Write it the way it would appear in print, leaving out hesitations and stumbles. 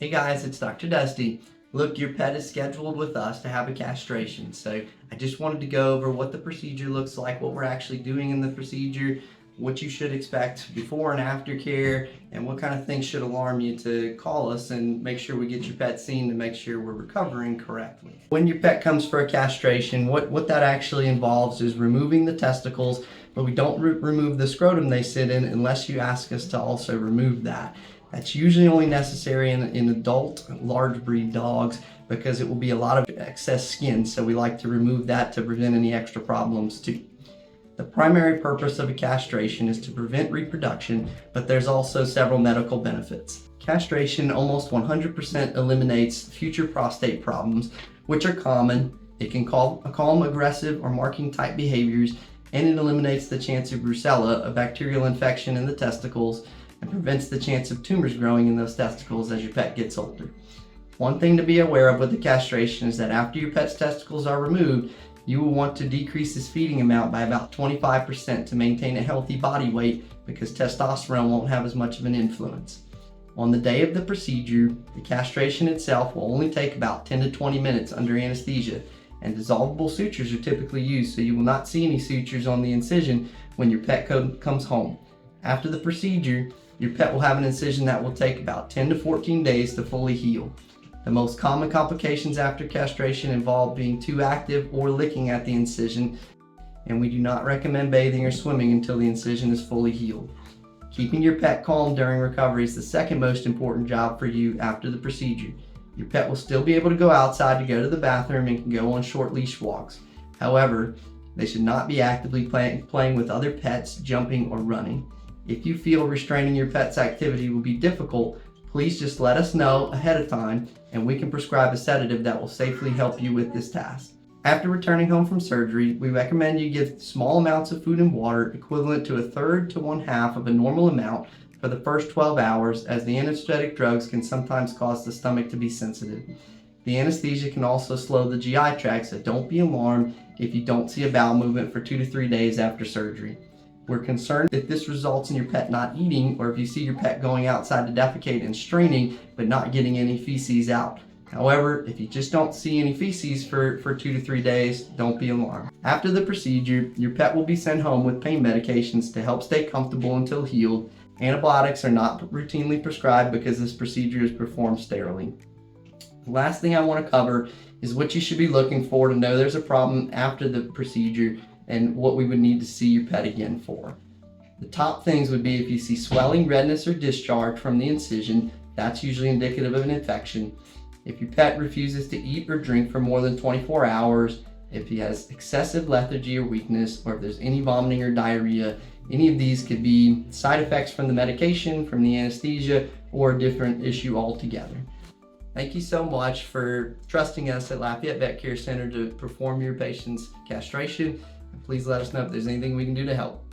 Hey guys, it's Dr. Dusty. Look, your pet is scheduled with us to have a castration, so I just wanted to go over what the procedure looks like, what we're actually doing in the procedure, what you should expect before and after care, and what kind of things should alarm you to call us and make sure we get your pet seen to make sure we're recovering correctly. When your pet comes for a castration, what that actually involves is removing the testicles, but we don't remove the scrotum they sit in unless you ask us to also remove that. That's usually only necessary in adult large breed dogs because it will be a lot of excess skin, so we like to remove that to prevent any extra problems too. The primary purpose of a castration is to prevent reproduction, but there's also several medical benefits. Castration almost 100% eliminates future prostate problems, which are common. It can calm aggressive or marking type behaviors, and it eliminates the chance of brucella, a bacterial infection in the testicles, and prevents the chance of tumors growing in those testicles as your pet gets older. One thing to be aware of with the castration is that after your pet's testicles are removed, you will want to decrease his feeding amount by about 25% to maintain a healthy body weight because testosterone won't have as much of an influence. On the day of the procedure, the castration itself will only take about 10 to 20 minutes under anesthesia, and dissolvable sutures are typically used, so you will not see any sutures on the incision when your pet comes home. After the procedure, your pet will have an incision that will take about 10 to 14 days to fully heal. The most common complications after castration involve being too active or licking at the incision, and we do not recommend bathing or swimming until the incision is fully healed. Keeping your pet calm during recovery is the second most important job for you after the procedure. Your pet will still be able to go outside to go to the bathroom and can go on short leash walks. However, they should not be actively playing with other pets, jumping, or running. If you feel restraining your pet's activity will be difficult, please just let us know ahead of time and we can prescribe a sedative that will safely help you with this task. After returning home from surgery, we recommend you give small amounts of food and water equivalent to 1/3 to 1/2 of a normal amount for the first 12 hours, as the anesthetic drugs can sometimes cause the stomach to be sensitive. The anesthesia can also slow the GI tract, so don't be alarmed if you don't see a bowel movement for 2 to 3 days after surgery. We're concerned if this results in your pet not eating, or if you see your pet going outside to defecate and straining but not getting any feces out. However, if you just don't see any feces for 2 to 3 days, don't be alarmed. After the procedure, your pet will be sent home with pain medications to help stay comfortable until healed. Antibiotics are not routinely prescribed because this procedure is performed sterilely. The last thing I want to cover is what you should be looking for to know there's a problem after the procedure and what we would need to see your pet again for. The top things would be if you see swelling, redness, or discharge from the incision. That's usually indicative of an infection. If your pet refuses to eat or drink for more than 24 hours, if he has excessive lethargy or weakness, or if there's any vomiting or diarrhea, any of these could be side effects from the medication, from the anesthesia, or a different issue altogether. Thank you so much for trusting us at Lafayette Vet Care Center to perform your patient's castration. Please let us know if there's anything we can do to help.